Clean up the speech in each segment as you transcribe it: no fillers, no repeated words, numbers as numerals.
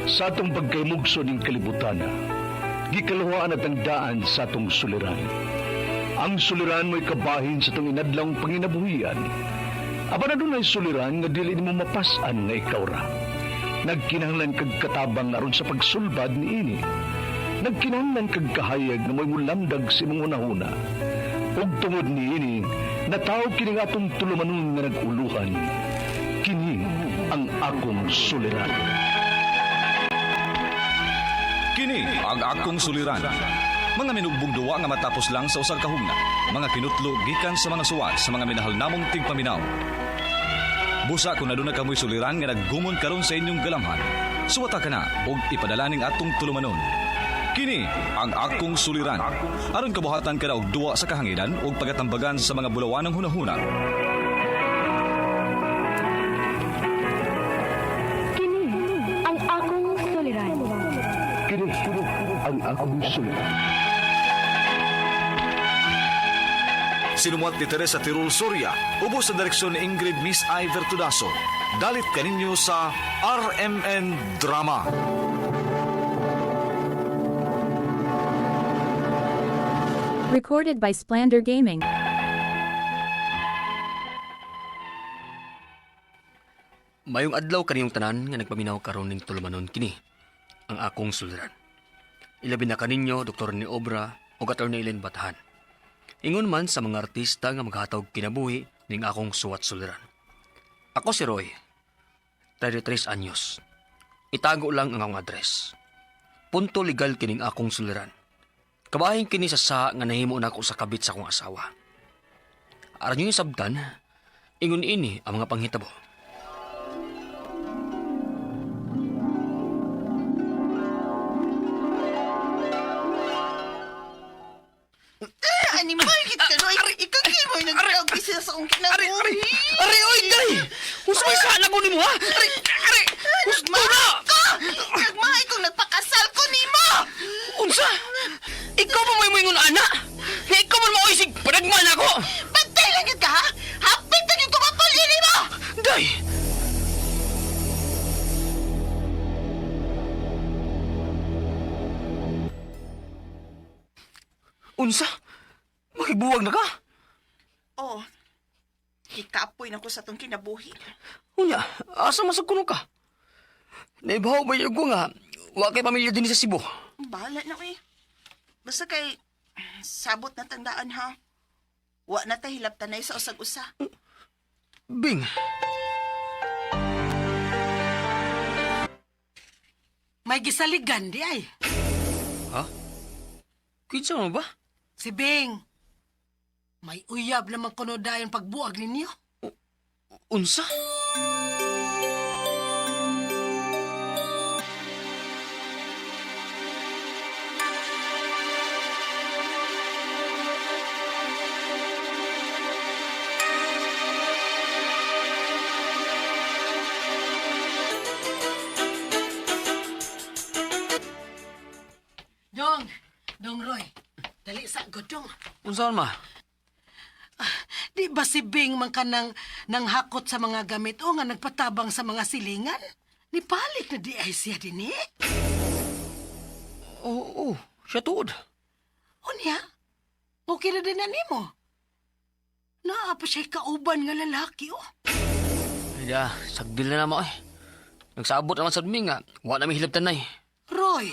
Sa atong pagkaymugso ning kalibutan, gikalawaan at ang daan sa atong suliran. Ang suliran mo'y kabahin sa itong inadlang panginabuhian. Aba na doon ay suliran nga dili mo mapasan nga ikaw ra. Nagkinahanglan kag katabang aron sa pagsulbad ni ini. Nagkinahanglan kag kahayag na may mulamdag si mong unahuna. Ug tungod ni ini, natawag kini nga atong tulumanon nga naguluhan. Kini ang akong suliran. Kini ang akong suliran. Mga minugbong duwa nga matapos lang sa usang kahugna. Mga kinutlo gikan sa mga suwat sa mga minahal namong tigpaminaw. Busa kung naduna kamoy suliran nga naggumon karon sa inyong galamhan. Suwata ka na og ipadala ning atong tulumanon. Kini ang akong suliran. Aron kabuhatan ka na og duwa sa kahanginan og pagatambagan sa mga bulawan ng hunahuna. Kini ang akong suliran. Kini ang akong suliran. Sinumat ni Teresa Tirul Soria, ubos sa direksyon ni Ingrid Miss Iver Tudaso. Dalit kaninyo sa RMN Drama. Recorded by Splander Gaming. Mayong adlaw kaniyong tanan nga nagpaminaw karon ning tulumanon kini ang akong suliran. Ilabi na kaninyo Dr. ni Obra o Attorney Ellen Batahan. Ingon man sa mga artista nga maghatag kinabuhi ning akong suwat suliran. Ako si Roy, 33 anyos. Itago lang ang akong address. Punto legal kining akong suliran. Kabahin kini sa nga nahimo na ako sa kabit sa akong asawa. Aron yung sabtan, ingon ini ang mga panghitabo. Ani mo kita no ikaw kay mo nag-drug isa sa akong kinabuhi. Ari, oy, day! Gusto mo sana ko nimo, ha? Ari! Gusto na! Nagmahay kong nagpakasal ko nimo. Unsa? Ikaw pa mo ingon ana? Nga ikaw man maoysig padagman ako! Pantay lang yun ka ha? Hapit na yung tumapalya nimo. Day! Unsa? Makibuwag na ka? Oh. Ikapoy na ko sa tong kinabuhi. Unya, asa masag kuno ka? Naibaw ba yung ko nga? Wa kay pamilya din sa Cebu. Bahala na eh. Basta kay sabot na tandaan ha. Wa na tahilap tanay sa usag-usa. Bing! May gisaligan di ay. Ha? Kitsa mo ba? Si Bing. May uyab naman kuno dayon pagbuag ninyo. Unsa? Dong Roy. Dali sa godong. Unsa ma? Di ba si Bing man ka nang hakot sa mga gamit o nga nagpatabang sa mga silingan? Nipalik na di ay siya din eh. Oo, siya tuod. Unya, okay na din na nimo. Naa pa siya kauban nga lalaki oh. Ay, sagdil na mo eh. Nagsabot naman sa dumi nga, wa na may hilabtan na eh. Roy.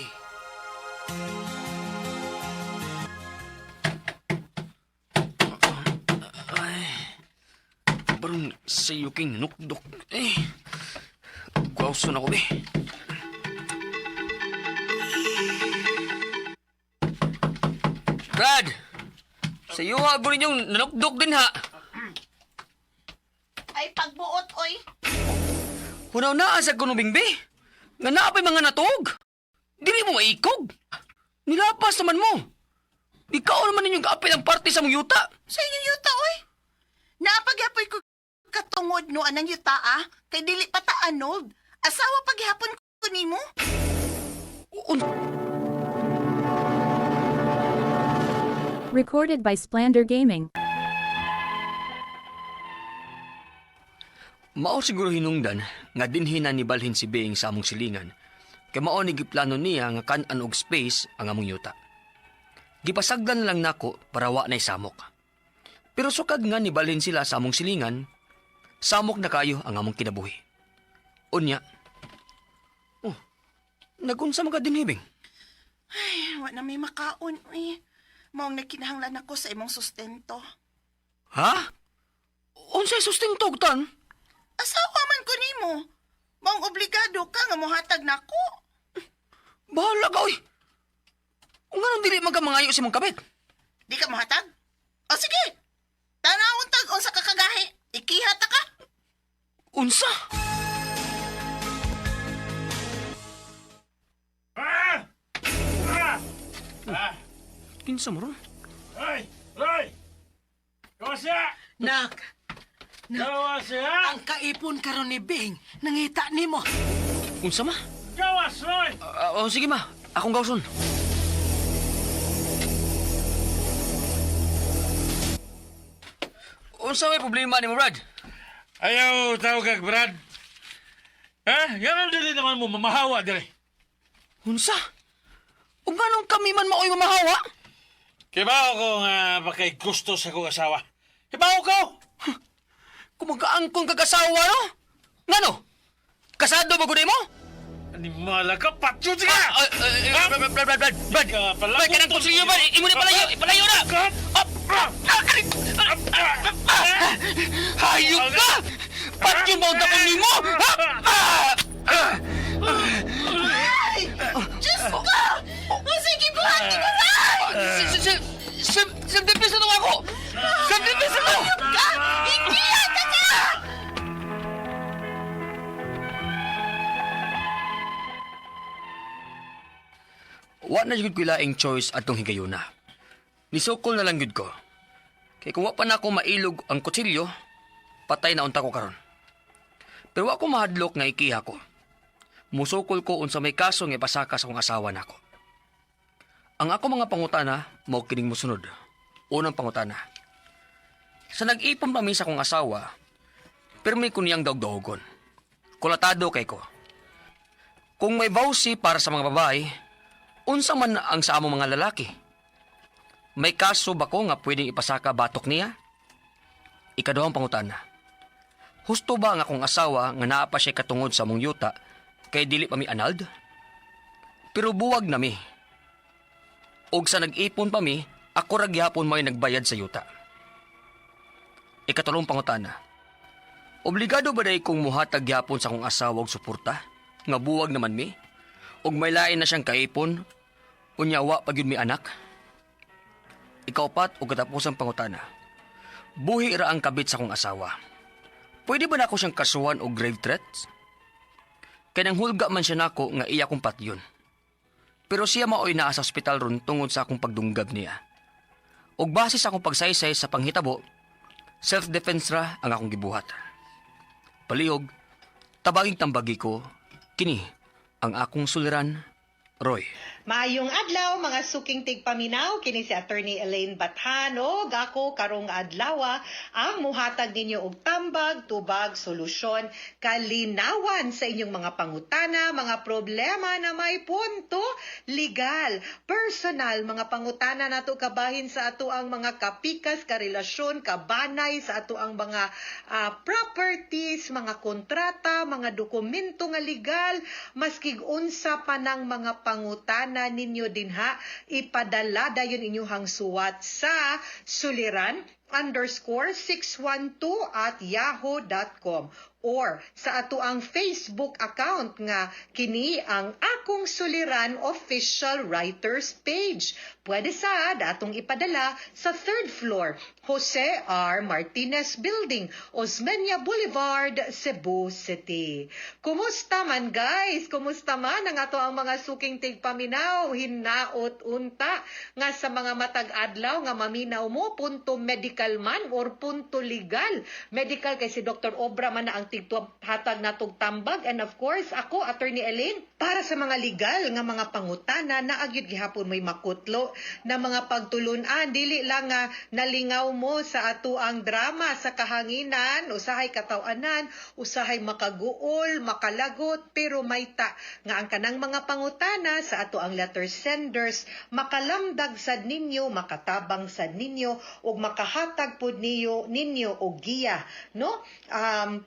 Baron sa yuking nukdok eh. Kwauson ako eh. Brad! Sa iyo ha, burin yung nanukdok din ha. Ay pagbuot oy. Hunaw na sa kuno bingbe. Nga naapay mga natog. Dili mo maikog. Nilapas naman mo. Ikaw naman ninyong kaapit ang party sa mong yuta. Sa inyong yuta oy. Napagyapoy ko katungod no anang yuta ah. Kay dili pa ta anod. Asawa paghapon ko nimo. Recorded by Splander Gaming. Mao siguro hinungdan nga dinhi na nibalhin si Bing sa among silingan Kay mao ni giplano niya nga kan-an og space ang among yuta. Gipasagdan lang nako para wa nay samok. Pero sukad nga nibalhin sila sa among silingan, samok na kayo ang among kinabuhi. Unya. Oh, nagunsa man ka dinhibing? Ay, wa na may makaon, eh. Maong nagkinahanglan ako sa imong sustento. Ha? Unsay sustento tan? Asawa man ko nimo. Maong obligado ka nga mohatag nako. Bahala ka, oy. Kung ganun dili man ka mangayo si mong kabit. Di ka mohatag? O sige. Tanawon tag unsa ka kagahi. Ikihata ka. Unsa? Kinsa mo ron? Roy! Roy! Kawas Nak, Kawas ang kaipon karon ni Bing, nangita nimo. Unsa ma? Kawas, Roy! Sige ma, akong gawson. Unsa may problema ni mo, Brad? Ayaw tawag kag Brad. Ha? Yan ang dili naman mo mamahawa dire. Unsa? Ug ganong kami man maoy mamahawa? Kibaw ko nga bakay gusto sa kong asawa. Kibaw ko! Kung magkaangkong kag-asawa, no? Ngano? Kasado ba gud mo? Animala ka, patyo ka! Brad, kanang konsilyo ba? Imo na ipalayo na! Hayop ka! Patyo mo ang tapon ni mo! Diyos ko! O sige, buhati mo na! Sandipis na nung ako! Sandipis na nung! Ikihata ka! Wa na jud ko ilaing choice atong higayuna. Nisukol na lang jud ko. Kay kung wa pa na ako mailog ang kutsilyo, patay na unta ko karon. Pero wa ko mahadlok nga ikiha ko. Musukol ko unsa may kaso nga ipasaka sa akong asawa nako. Ang ako mga pangutana mao kining mosunod. Unang pangutana. Sa nag-ipon pa mi sa akong asawa, pero may kuniyang dawg-dawgon. Kulatado kay ko. Kung may bawsi para sa mga babae, unsa man ang sa among mga lalaki? May kaso ba ko nga pwedeng ipasaka batok niya? Ikaduhang pangutana. Husto ba ang akong asawa nga naa pa siya katungod sa among yuta kay dili pa mi anald? Pero buwag na mi. Og sa nag-ipon pa mi, ako ra gyapon may nagbayad sa yuta. Ikatulong pangutana. Obligado ba day kong muhatag gyapon sa akong asawa og suporta? Nga buwag naman mi? Og may lain na siyang kaipon, unyawa pag yun may anak. Ikaupat o katapusang pangutana. Buhi ra ang kabit sa kong asawa. Pwede ba na ako siyang kasuhan o grave threats? Kaya nang hulga man siya nako nga iya kong patyon. Pero siya maoy naa sa ospital ron tungod sa akong pagdunggab niya. Og base sa akong pagsaysay sa panghitabo, self-defense ra ang akong gibuhat. Palihog, tabaging tambagi ko, kini ang akong suliran, Roy. Maayong adlaw mga suking tigpaminaw kini si Attorney Elaine Bathano gako karong adlaw ang muhatag ninyo og tambag tubag solusyon kalinawan sa inyong mga pangutana, mga problema na may punto legal, personal, mga pangutana nato kabahin sa ato ang mga kapikas, karelasyon, kabanay sa ato ang mga properties, mga kontrata, mga dokumento nga legal, maskig unsa pa ng mga pangutana na ninyo dinha ipadala dayon inyong suwat sa suliran_612@yahoo.com or sa ato ang Facebook account nga kini ang Akong Suliran Official Writers Page. Pwede sa datong ipadala sa 3rd floor, Jose R. Martinez Building, Osmeña Boulevard, Cebu City. Kumusta man guys? Kumusta man ang ato ang mga suking tigpaminaw? Hinaot unta nga sa mga matag adlaw nga maminaw mo punto medical man or punto legal. Medical kay si Dr. Obra man na ang hatag natog tambag, and of course ako Attorney Elaine para sa mga legal nga mga pangutana na agyud gihapon may makutlo na mga pagtulunan dili lang nga nalingaw mo sa ato ang drama sa kahanginan, usahay katawanan, usahay makaguol, makalagot, pero may ta nga ang kanang mga pangutana sa ato ang letter senders makalamdag sad ninyo, makatabang sad ninyo ug makahatag pud ninyo og giya, no?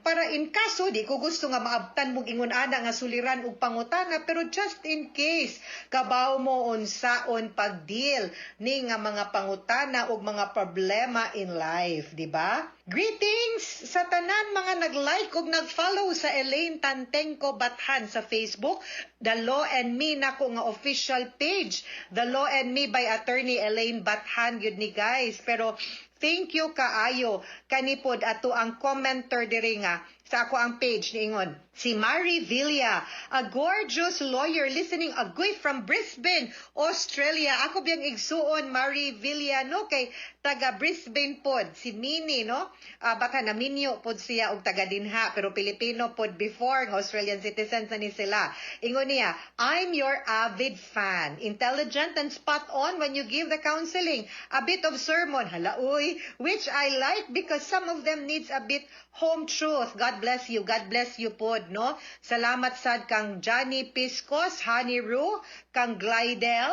Para in kaso di ko gusto nga maabtan mong ingon ana nga suliran og pangutana, pero just in case kabaw mo unsaon pagdeal ni nga mga pangutana ug mga problema in life, di ba? Greetings sa tanan mga nag-like ug nag-follow sa Elaine Tantengco Bathan sa Facebook, The Law and Me nako nga official page, The Law and Me by Attorney Elaine Bathan gyud ni guys. Pero thank you kaayo kanipod ato ang commenter diri nga sa ako ang page niingon. Si Marie Villa, a gorgeous lawyer listening agoy from Brisbane, Australia. Ako biyang igsuon Marie Villa, no? Kay taga Brisbane pod. Si Mini, no? Baka na Minyo pod siya og taga dinha, pero Pilipino pod before, ng Australian citizens na ni sila. Ingon niya, I'm your avid fan. Intelligent and spot on when you give the counseling. A bit of sermon, halauy, which I like because some of them needs a bit home truth. God bless you pod, no? Salamat sad kang Johnny Piscos, Honey Roo, kang Glidel,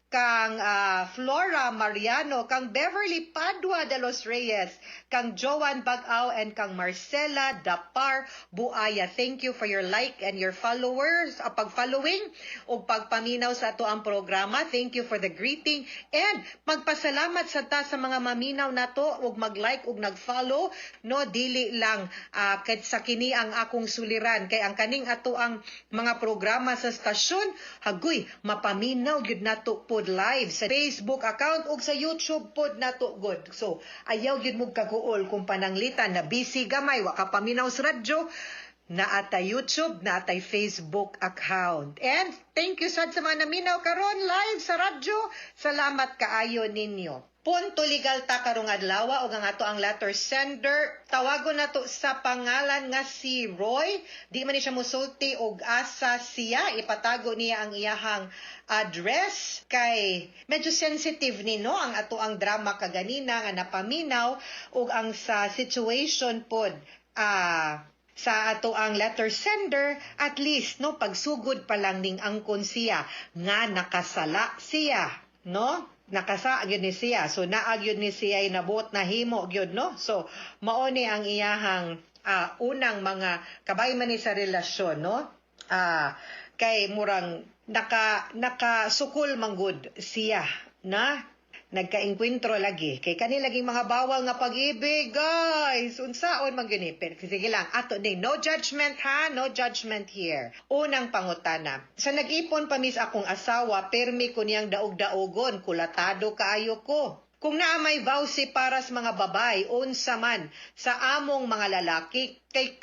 kang Flora Mariano, kang Beverly Padua de los Reyes, kang Joan Bagaw, and kang Marcela Dapar Buaya. Thank you for your like and your followers, pag-following o pagpaminaw sa ato ang programa. Thank you for the greeting and magpasalamat sa ta sa mga maminaw nato og mag-like og nag-follow, no? Dili lang ket sa kini ang akong suliran kay ang kaning ato ang mga programa sa stasyon hagoy mapaminaw gyud nato pod live sa Facebook account ug sa YouTube pod nato good. So ayaw gyud mo kaguol kung pananglitan na busy gamay wa ka paminaw sa radyo, naatay YouTube, naatay Facebook account. And thank you sad sa mga naminaw karon live sa radyo. Salamat kaayo ninyo. Punto legal ta karong adlaw og ang ato ang letter sender. Tawagon nato sa pangalan nga si Roy. Di man ni siya musulti og asa siya, ipatago niya ang iyahang address kay medyo sensitive ni no ang ato ang drama kaganina nga napaminaw og ang sa situation pod sa ato ang letter sender, at least no pagsugod pa lang ning angkon siya nga nakasala siya, no? Nakasa gyud ni siya, so naagyud ni siya ay nabot na himo gyud, no? So mao ni ang iyahang unang mga kabay man ni sa relasyon, no? Kay murang nakasukol manggod siya na nagkaengkwentro lagi kay kanilaging mga bawal nga pag-ibig, guys. Unsaon man gyud ni? Sige lang, ato ni no judgment ha, no judgment here. Unang pangutana. Sa nag-ipon pa mis akong asawa, permi ko niyang daog-daogon, kulatado kaayo ko. Kung naamay vowsy para sa mga babay, unsa man sa among mga lalaki, kay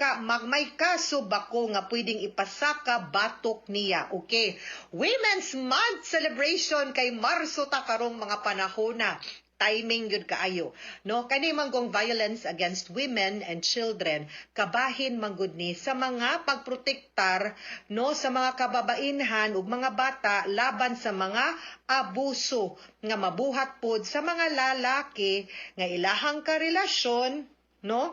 may kaso ba ko nga pwedeng ipasaka batok niya, okay? Women's Month celebration kay Marso ta karong mga panahon na. Timing yun kaayo, no? Kani manggong violence against women and children, kabahin manggod ni sa mga pagprotektar, no, sa mga kababainhan ug mga bata laban sa mga abuso nga mabuhat pod sa mga lalaki nga ilahang karelasyon, no?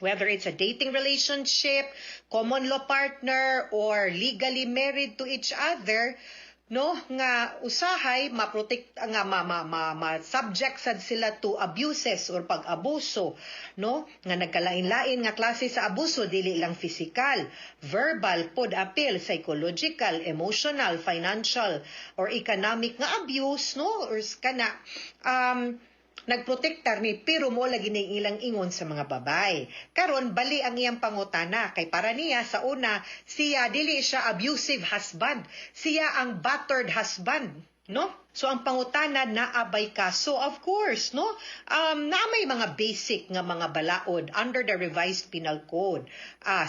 Whether it's a dating relationship, common law partner, or legally married to each other, no, nga usahay maprotect nga subject sad sila to abuses or pag-abuso, no, nga nagkalain-lain nga klase sa abuso, dili lang physical, verbal pod appeal, psychological, emotional, financial or economic nga abuse, no, or kana nagprotektar ni pero mo lagi ning ilang ingon sa mga babay. Karon bali ang iyang pangutana kay para niya sa una siya dili siya abusive husband, siya ang battered husband, no? So ang pangutana naabay kaso, of course, no? Na may mga basic nga mga balaod under the revised penal code.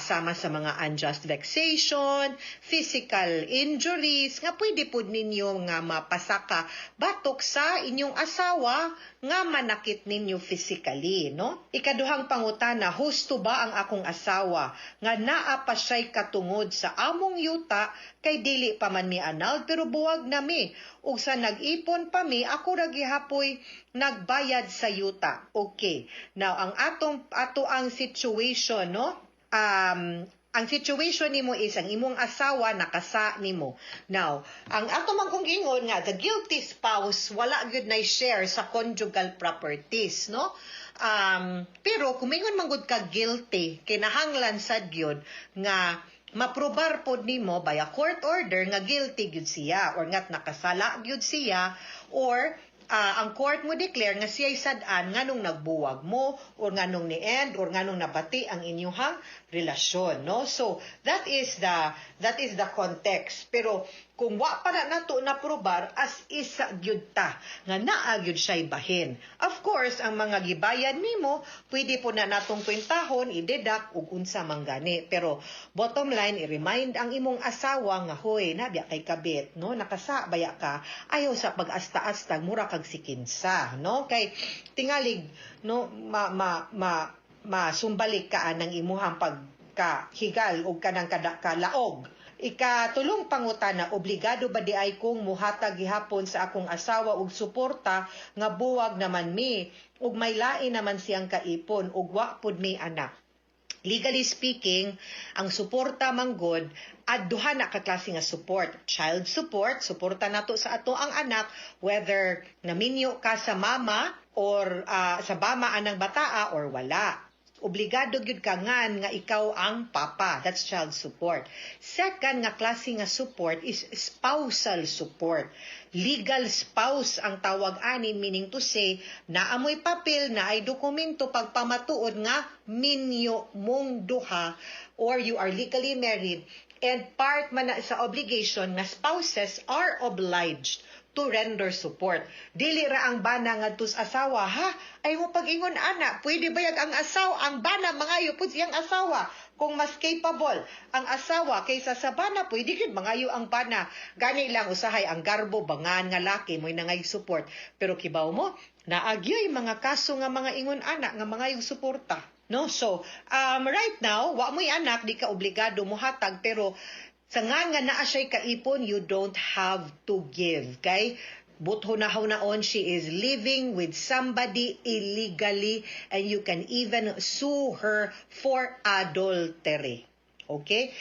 Sama sa mga unjust vexation, physical injuries, nga pwede po ninyo nga mapasaka batok sa inyong asawa nga manakit ninyo physically, no? Ikaduhang pangutana, husto ba ang akong asawa nga naa pa siya'y katungod sa among yuta kay dili pa man mi anal pero buwag nami ug sa nag-ipon pa mi, ako ra gihapoy nagbayad sa yuta. Okay. Now, ato ang situation, no? Ang situation nimo is ang imong asawa nakasa nimo. Now, ang ato man kong ingon nga the guilty spouse wala gyud na share sa conjugal properties, no? Pero kung mingon man gud ka guilty, kinahanglan sad gyud nga maprobar pod nimo by a court order nga guilty gyud siya or ngat nakasala gyud siya or ang court mo declare nga siya'y sad-an nganong nagbuwag mo or nganong ni-end or nganong nabati ang inyong relasyon, no? So that is the context. Pero kung wa pa na nato na probar as isa gyud ta nga naa gyud siya'y bahin. Of course, ang mga gibayad nimo pwede po na natong kwentahon i-deduct ug unsa man gani. Pero bottom line, i-remind ang imong asawa nga hoy nabiya kay kabit, no? Nakasa baya ka, ayaw sa pag-asta-asta mura kag sikinsa, no? Kay tingalig, no, masumbalik ka ng imuhang pagkahigal o kanang kalaog. Ikatulong pangutana, obligado ba di ay kong muhatag gihapon sa akong asawa og suporta nga buwag naman mi ug may lain naman siyang kaipon ug wa pud mi anak. Legally speaking, ang suporta manggod adduha na ka klase nga support. Child support, suporta nato sa ato ang anak whether naminyo ka sa mama or sa bama anang bataa or wala. Obligado gyud ka ngan nga ikaw ang papa. That's child support. Second nga klase nga support is spousal support. Legal spouse ang tawag ani, meaning to say naamoy papel na ay dokumento pagpamatuod nga minyo mong duha or you are legally married and part man na sa obligation nga spouses are obliged to render support. Dili ra ang bana ngadto sa asawa, ha? Ay mo pag-ingon ana, pwede bayag ang asawa, ang bana mangayo pud siyang asawa. Kung mas capable ang asawa kaysa sa bana, pwede gyud mangayo ang bana. Gani lang usahay ang garbo bangan nga laki mo'y nangay support. Pero kibaw mo, naagyoy mga kaso nga mga ingon ana nga mangayong suporta. No? So, right now, wa mo'y anak, di ka obligado mohatag, pero sa nga naa siya'y kaipon, you don't have to give. Okay? But hunahon she is living with somebody illegally and you can even sue her for adultery. Okay?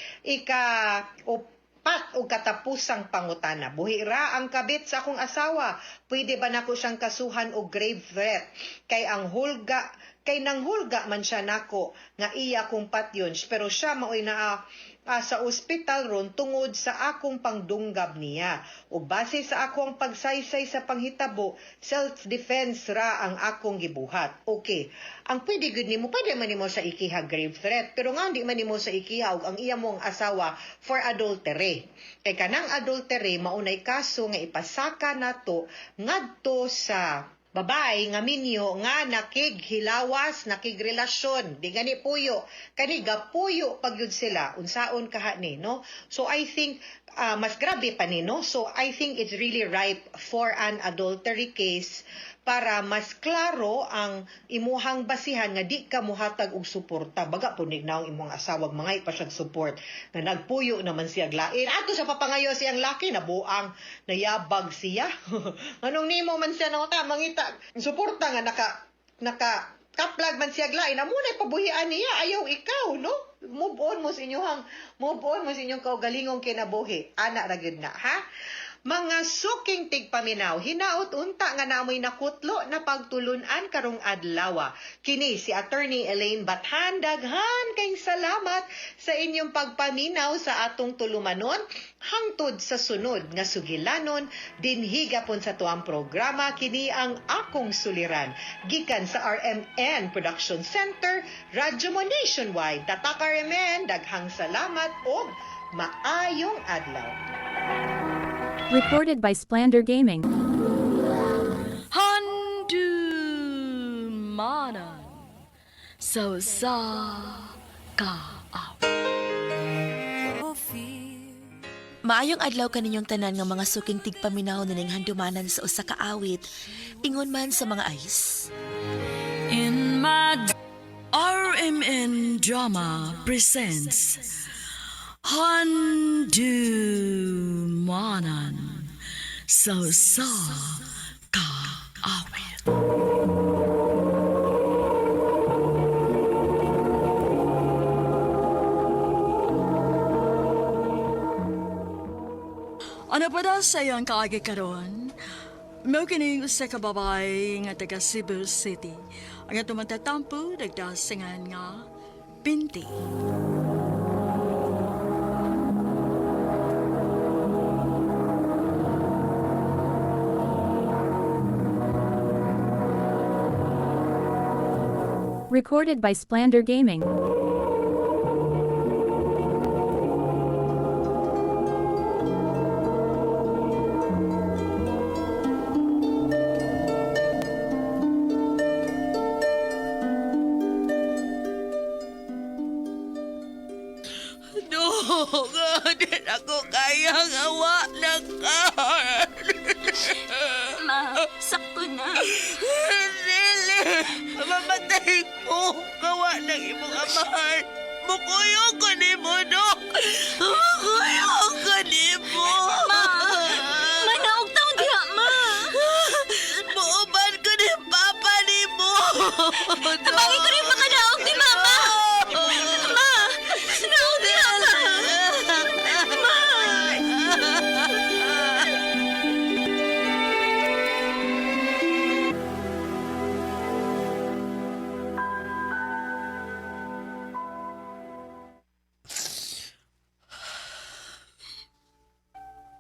Upat o katapusang pangutana. Buhira ang kabit sa akong asawa. Pwede ba nako siyang kasuhan o grave threat? Kay nang hulga man siya nako nga iya kong patyon pero siya maoy na sa ospital ron tungod sa akong pangdunggab niya. O base sa akong pagsaysay sa panghitabo, self-defense ra ang akong gibuhat. Okay, ang pwede gud nimo, pwede man nimo sa ikiha grave threat, pero nga hindi man nimo sa ikiha og ang iya mong asawa for adultery. Kay kanang adultery, maunay kaso nga ipasaka nato ngadto sa babae nga minyo nga nakighilawas, nakigrelasyon, di gani puyo, kani gapuyo pagyud sila, unsaon kaha ni, no? So I think mas grabe pa ni, no? So I think it's really ripe for an adultery case para mas klaro ang imuhang basihan nga di ka muhatag og suporta. Baga punig na ang imong asawag mga ipasag support na nagpuyo naman siya lain. Ato sa papangayo siyang laki na buang nayabag siya. Anong nimo man siya nang mangita suporta nga naka kaplag man siya lain. Amunay pabuhian niya ayaw ikaw, no? Move on mo sa inyong kaugalingong kinabuhi. Ana ra gyud na, ha? Mga suking tigpaminaw, hinaot unta nga namoy nakutlo na pagtulunan karong adlaw. Kini si Attorney Elaine Bathan, daghan kayong salamat sa inyong pagpaminaw sa atong tulumanon hangtod sa sunod nga sugilanon dinhi gapon sa tuang programa. Kini ang akong suliran gikan sa RMN Production Center, Radyo mo Nationwide. Tatak RMN, daghang salamat o maayong adlaw. Recorded by Splander Gaming. Handumanan so sa kaaw. Maayong adlaw kaninyong tanan nga mga suking tigpaminaw nining handumanan sa usa ka awit ingon man sa mga ayis. In my RMN Drama presents Handumanan So kaawit. Ano pa daw sa iyong kaagi karon? Mo kining usa ka babae nga taga Cebu City. Ang atong matatampo nagdasingan nga Binti. Recorded by Splander Gaming. No, di ako kayang awa ng car. Ma, sakto na. Dili, mamatay ko. Kawa ng imong amahan. Mukuyog ko ni mo, Dok. Mukuyog ko ni mo. Ma, manaog taon diha, ma. Muuban ko ni Papa ni mo. Tabangin ko rin makanaog ni Mama. Ma, naog diha, ma.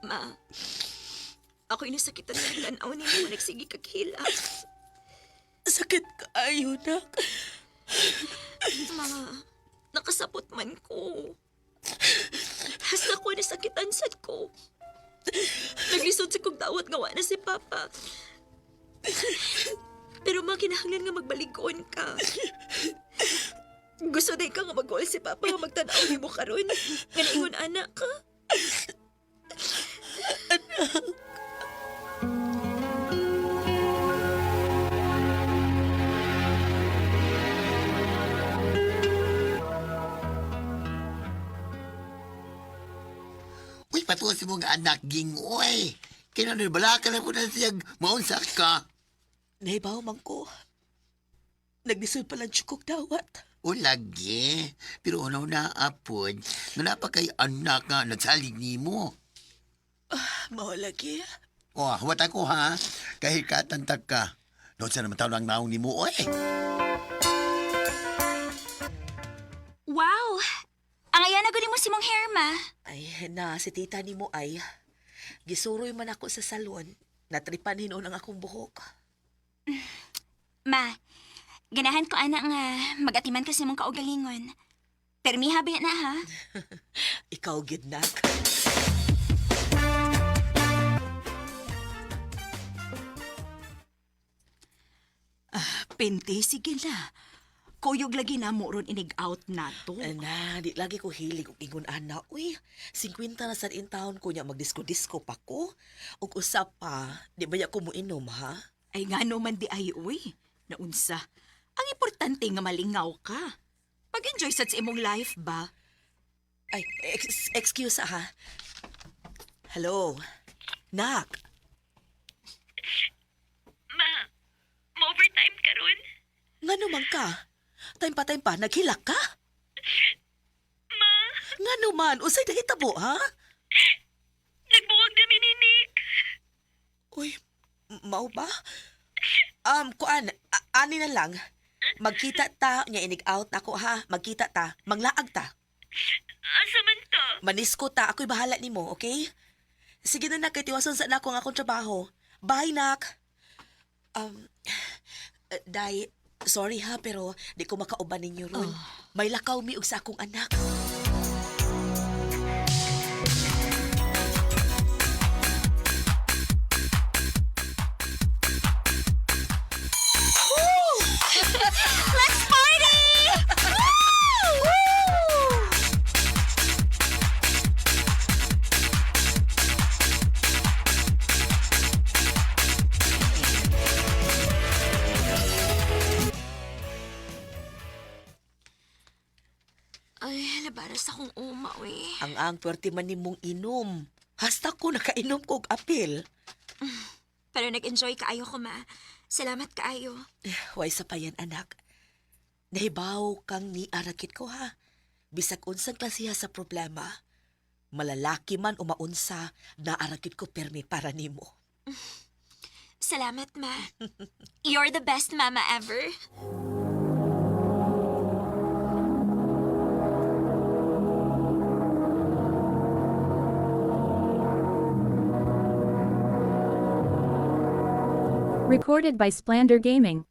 Ma, ako inasakitan ng tanaw ni mo nagsigi kaghilak. Sakit kaayo, Nak. Ma, nakasapot man ko. Hasta ko nasakitan sad ko. Naglisod sa kong dawat nga na si Papa. Pero makinahanglan nga magbaligon ka. Gusto din ka nga mag-call si Papa nga magtanaw ni mo karon. Nga naingon anak ka. Uy, patuos mo nga anak, gingoy. Kinanibala ka na po na siyang maunsak ka. Naibaw man ko. Nagdisod palang tsukok dawat. O lagi. Pero unaw na apod, nga napa kay anak nga nagsalig ni mo. Mao lagi. O, hawat ako ha. Kahit katantag ka. Doon sa naman taon ang naong ni mo, oy. Wow! Ang ayan na mo si mong hair, ma. Ay, na, si tita ni mo ay. Gisuroy man ako sa salon. Natripan hinon ang akong buhok. Ma, ganahan ko anak nga mag-atiman ka sa mong kaugalingon. Permiha ba na ha? Ikaw, gidnak. Pente, sige na. Kuyog lagi na mo ron inig-out na to. Na, di lagi ko hilig og ingon ana. Uy, 50 na sa taon ko niya magdisko-disko pa ko. Ug usap pa, di ba ya ko mo inom, ha? Ay nga no man di ay uy. Naunsa. Ang importante nga malingaw ka. Pag-enjoy sa imong life ba? Ay, excuse ha. Hello? Nak? Ma, ma-overtime ka ron? Nga naman ka? Time pa, naghilak ka? Ma, Nga naman, usay na hitabo, ha? nagbuwag na mininik. Uy, mau ba? Kuan, ani na lang. Magkita ta, niya inig-out ako, ha? Magkita ta, manglaag ta. Asa man to? Manisko ta, ako'y bahala nimo, okay? Sige na, nak, kay tiwason sa na akong trabaho. Bye, nak. Day, sorry ha, pero di ko makauban ninyo ron. May lakaw mi og sa akong anak. Let's party! Woo! Ay, labaras akong umawi. Ang pwerte man nimong inom. Hasta ko nakainom ko og apil. Pero nag-enjoy kaayo ko, ma. Salamat kaayo. Way sa payan, anak. Nahibaw kang ni arakit ko, ha? Bisag unsang klasiha sa problema. Malalaki man o maunsa, naarakit ko permi para nimo. Salamat, ma. You're the best mama ever. Recorded by Splander Gaming.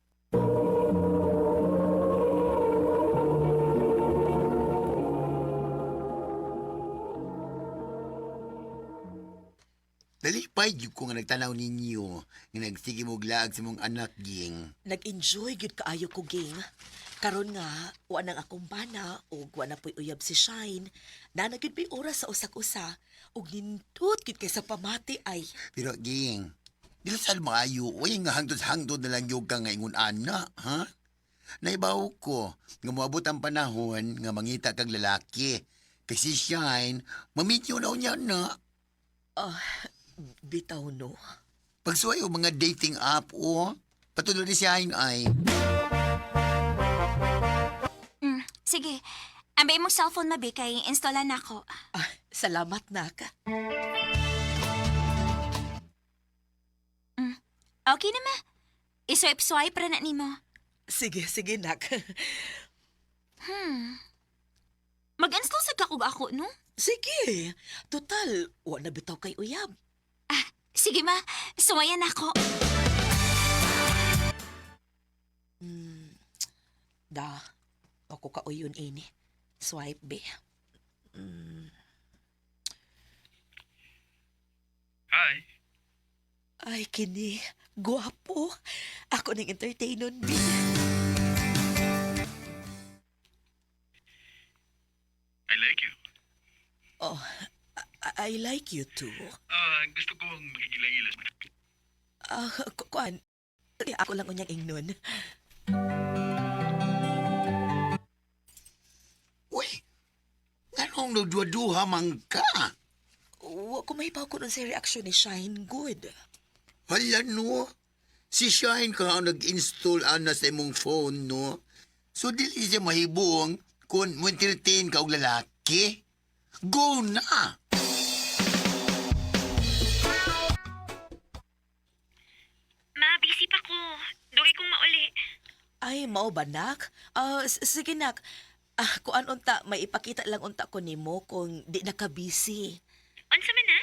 Dalipay jud ko nga nagtanaw ninyo nga nagsige mo glaag sa mong anak ging. Nag-enjoy gud kaayo ko, ging. Karon nga, wa nang akong bana o wa na po'y uyab si Shine. Na nagid may oras sa usak-usa ug nindot gid kay sa pamati ay. Pero ging, dili sad maayo, way nga hangtod-hangtod na lang yung ka nga ingon ana, ha? Naibaw ko nga moabot ang panahon nga mangita kag lalaki. Kasi Shine, mamit na niya na. Bitaw no. Pagsuway o mga dating app o, patuloy ni Shine ay. Sige. Ambay mong cellphone, mabi, kay installan ako. Salamat, nak. Okay na, ma. I-swipe-swipe ra na nimo. Sige, nak. Mag-install sa kakog ako, no? Sige. Total, wa na bitaw kay uyab. Sige, ma. Sumayan ako. Da, ako ka uyon ini. Swipe, be. Hi. Ay, kini. Guwapo. Ako ning entertainon, be. I like you. Oh, I like you too. Gusto ko magigilang-ilas. Kuan. Ako lang unyang ingnon. Uy, anong nagduwa-duha man ka? Wa ko mahibaw ko nun sa reaksyon ni Shine. Good. Hala no, si Shine ka ang nag-install ana sa imong phone, no? So dili siya mahibong kung mo entertain ka og lalaki. Go na! Ma, busy pa ko. Dugay kong mauli. Ay, mao ba, nak? Sige, nak. Kuan unta, may ipakita lang unta ko nimo kung di na ka busy. Unsa man na?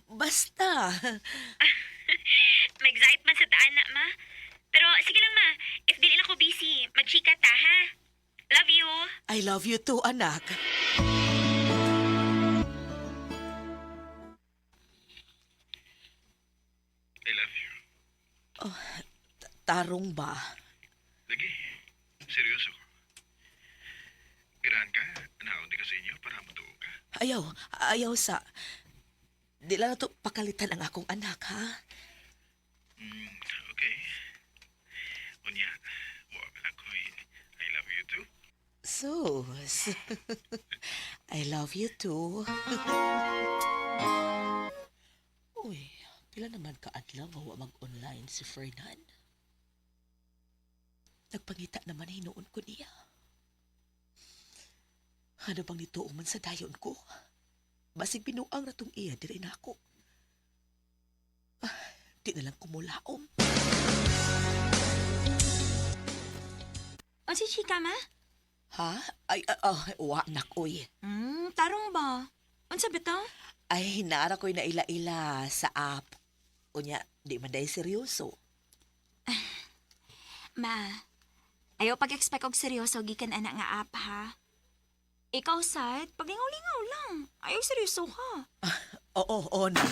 Basta. Mag-excite man sa taan na, ma. Pero sige lang, ma. If di na ko busy, mag-chika ta, ha? Love you. I love you too, anak. I love you. Tarong ba? Lagi. Seryoso ko. Girahan ka. Anaon di ka sa inyo para matuo ka. Ayaw sa... Di lang na to pakalitan ang akong anak, ha? Okay. Unya, wa man ako I love you too. Sus. I love you too. Uy, pila naman kaadlaw wa mag-online si Fernan. Nagpangita naman hinuon ko niya. Ano bang nituong man sa dayon ko? Basig binuang na tong iya, dire na ako. Di na lang kumulaom. O si chika, ma? Ha? Ay, wa nak, uy. Tarong ba? Unsa bitaw? Ay, naara ko'y naila-ila sa app. Unya, di man dahil seryoso. Ma, ayaw pag-expect og seryoso gikan anak nga app, ha? Ikaw, Sat, paglingaw-lingaw lang. Ayaw seryoso ka. Oo, na.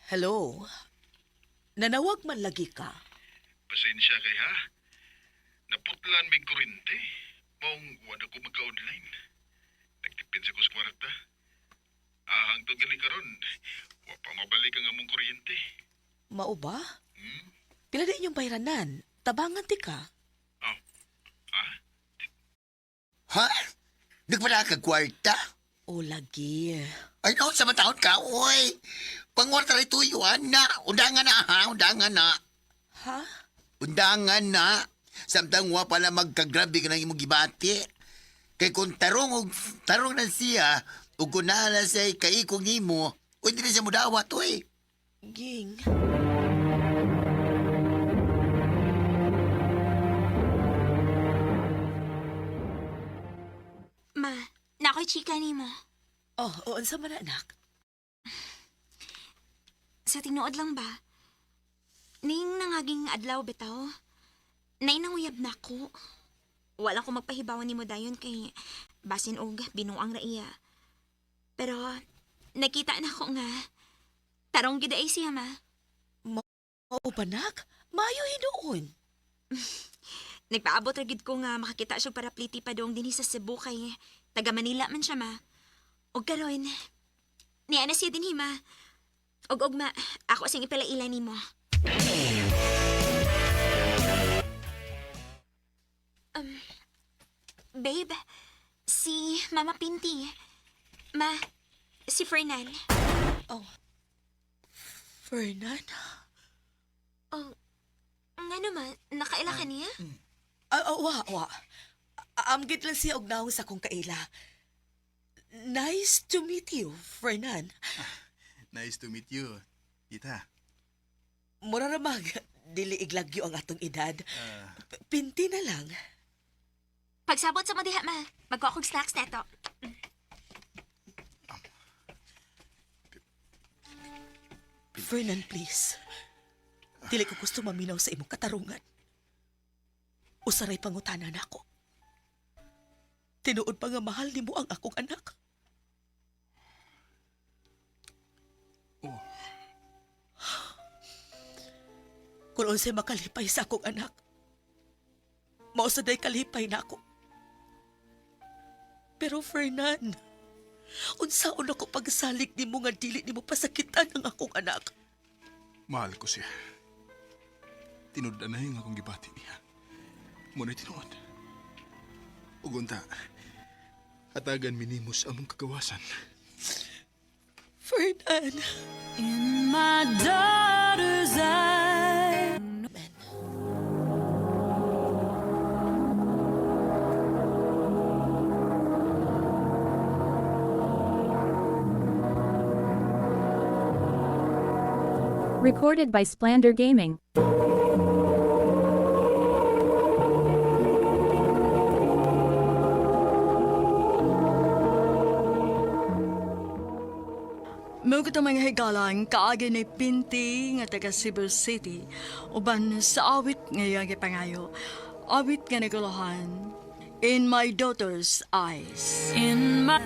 Hello? Nanawag man lagi ka? Pasensya kay ha. Naputlan may kurente. Maong wala ko magka-online. Nagtipid sa kus kwarta. Hangtod gali karon. Wa pa mabalik ang among kuryente. Mao ba? Pila din yung bayranan? Tabangan ti ka? Ha? Nagpala ka kwarta? O lagi. Ay, no, sa matahon ka, oy. Pangwarta rin tuyo, ana. Undangan na, ha? Undangan na. Ha? Undangan na. Samtang wa pala magkagrabe ka ng imong gibati. Kay kung tarong na siya, ug kung naala siya kaikong nimo, o hindi na siya mudawat, oy. Ging. Ma, nako'y chika ni mo. Oh, unsa man anak? Sa tinuod lang ba? Ning nangaging adlaw bitaw. Nay nanguyab na ko. Wala ko magpahibawan ni mo dayon kay basin og binuang na iya. Pero nakita na ko nga tarong gid ay siya ma. Oo ba, nak? Mayo hinuon. Nagpaabot ra gid ko nga makakita siya para pliti pa doong dinhi sa Cebu kay taga Manila man siya ma. Og karon niya na siya dinhi ma. Og ma, ako sing ipalailan nimo. Babe, si Mama Pinti. Ma, si Fernan. Oh. Fernan? Oh, nga naman, nakaila ka niya? Wa. Amgit lang siya og naong sa kong kaila. Nice to meet you, Fernan. Nice to meet you, Tita. Mura ramag, dili iglagyo ang atong edad. Pinti na lang. Pagsabot sa mo diha, ma. Magkuha kong snacks neto. Fernan, please. Dili ko gusto maminaw sa imong katarungan. Usaray pangutanan ako. Tinuod pa nga mahal ni mo ang akong anak. Oh. Kung unsay makalipay sa akong anak, mausaday kalipay na ako. Pero Fernan, unsaon ako pagsalig ni mo nga dili ni mo pasakitan ang akong anak. Mahal ko siya. Tinudan na yung akong gibati niya. Muna'y tinuod. Ugunta, hatagan minimos among kagawasan. Fernan. In my daughter's eyes. Amen. Recorded by Splander Gaming. Mga itong mga higalang kaagi ni Pinti nga taga Cebu City uban sa awit ngayong ipangayo. Awit nga naguluhan In My Daughter's Eyes. In my